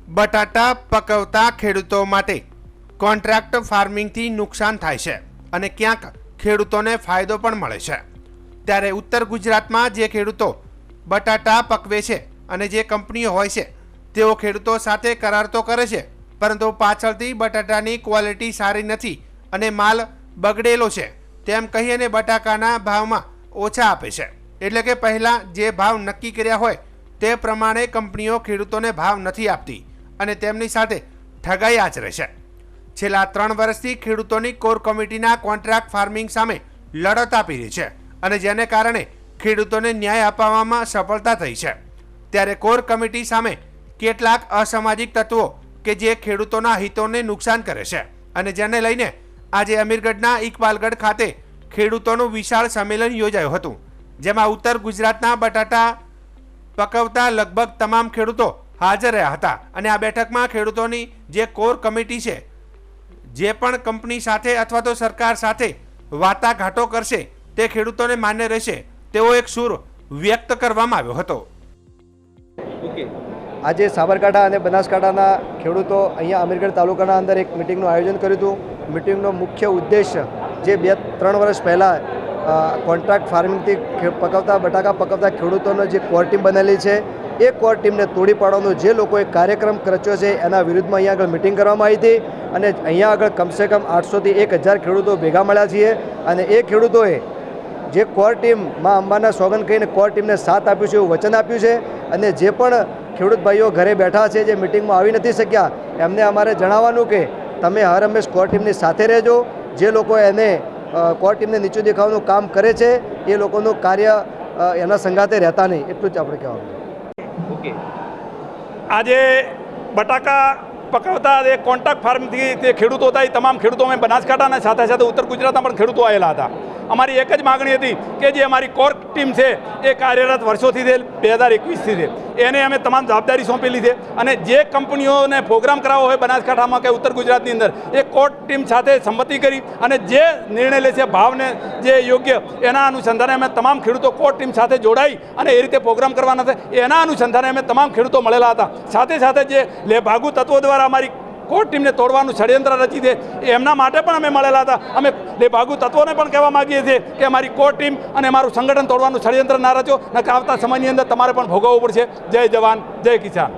બટાટા પકવતા ખેડૂતો માટે કોન્ટ્રાક્ટ ફાર્મિંગથી નુકસાન થાય છે અને ક્યાંક ખેડૂતોને ફાયદો પણ મળે છે। ત્યારે ઉત્તર ગુજરાતમાં જે ખેડૂતો બટાટા પકવે છે અને જે કંપનીઓ હોય છે તેઓ ખેડૂતો સાથે કરાર તો કરે છે, પરંતુ પાછળથી બટાટાની ક્વોલિટી સારી નથી અને માલ બગડેલો છે તેમ કહી અને બટાકાના ભાવમાં ઓછા આપે છે। એટલે કે પહેલાં જે ભાવ નક્કી કર્યા હોય તે પ્રમાણે કંપનીઓ ખેડૂતોને ભાવ નથી આપતી અને તેમની સાથે ઠગાઈ આચરે છે। છેલ્લા 3 વર્ષથી ખેડૂતોની કોર કમિટીના કોન્ટ્રાક્ટ ફાર્મિંગ સામે લડત આપી રહી છે અને જેને કારણે ખેડૂતોને ન્યાય અપાવવામાં સફળતા થઈ છે। ત્યારે કોર કમિટી સામે કેટલાક અસામાજિક તત્વો કે જે ખેડૂતોના હિતોને નુકસાન કરે છે અને જેને લઈને આજે અમીરગઢના ઇકબાલગઢ ખાતે ખેડૂતોનું વિશાળ સંમેલન યોજાયું હતું, જેમાં ઉત્તર ગુજરાતના બટાટા પકવતા લગભગ તમામ ખેડૂતો હાજર રહ્યા હતા અને આ બેઠકમાં ખેડૂતોની જે કોર કમિટી છે જે પણ કંપની સાથે અથવા તો સરકાર સાથે વાટાઘાટો કરશે તે ખેડૂતોને માન્ય રહેશે તેવો એક સૂર વ્યક્ત કરવામાં આવ્યો હતો। આજે સાબરકાંઠા અને બનાસકાંઠાના ખેડૂતો અહીંયા અમીરગઢ તાલુકાના અંદર એક મિટિંગનું આયોજન કર્યું હતું। મિટિંગનો મુખ્ય ઉદ્દેશ જે 2-3 વર્ષ પહેલાં કોન્ટ્રાક્ટ ફાર્મિંગથી પકવતા બટાકા પકવતા ખેડૂતોનો જે કોર ટીમ બનેલી છે એ કોર ટીમને તોડી પાડવાનો જે લોકોએ કાર્યક્રમ રચ્યો છે એના વિરુદ્ધમાં અહીંયા આગળ મિટિંગ કરવામાં આવી હતી અને અહીંયા આગળ કમસે કમ 800થી 1000 ખેડૂતો ભેગા મળ્યા છીએ અને એ ખેડૂતોએ જે કોર ટીમ માં અંબાના સોગંદ કહીને કોર ટીમને સાથ આપ્યું છે એવું વચન આપ્યું છે અને જે પણ ખેડૂત ભાઈઓ ઘરે બેઠા છે જે મિટિંગમાં આવી નથી શક્યા એમને અમારે જણાવવાનું કે તમે હર હંમેશ કોર ટીમની સાથે રહેજો। જે લોકો એને કોર ટીમને નીચું દેખાવાનું કામ કરે છે એ લોકોનું કાર્ય એના સંગાતે રહેતા નહીં, એટલું જ આપણે કહેવાનું। આજે બટાકા પકવતા જે કોન્ટ્રાક્ટ ફાર્મથી તે ખેડૂતો હતા એ તમામ ખેડૂતો અમે બનાસકાંઠાના સાથે સાથે ઉત્તર ગુજરાતના પણ ખેડૂતો આવેલા હતા। અમારી એક જ માગણી હતી કે જે અમારી કોર ટીમ છે એ કાર્યરત વર્ષોથી છે, 2021થી છે, એને અમે તમામ જવાબદારી સોંપેલી છે અને જે કંપનીઓને પ્રોગ્રામ કરાવવો હોય બનાસકાંઠામાં કે ઉત્તર ગુજરાતની અંદર એ કોર ટીમ સાથે સંમતિ કરી અને જે નિર્ણય લે છે ભાવને જે યોગ્ય એના અનુસંધાને અમે તમામ ખેડૂતો કોર ટીમ સાથે જોડાઈ અને એ રીતે પ્રોગ્રામ કરવાના છે એના અનુસંધાને અમે તમામ ખેડૂતો મળેલા હતા। સાથે સાથે જે લેભાગુ તત્વો દ્વારા અમારી કોર ટીમને તોડવાનું ષડયંત્ર રચી છે એમના માટે પણ અમે મળેલા હતા। અમે લેભાગુ તત્વોને પણ કહેવા માગીએ છીએ કે અમારી કોર ટીમ અને અમારું સંગઠન તોડવાનું ષડયંત્ર ના રચો, નકર આવતા સમયની અંદર તમારે પણ ભોગવવું પડશે। જય જવાન જય કિસાન।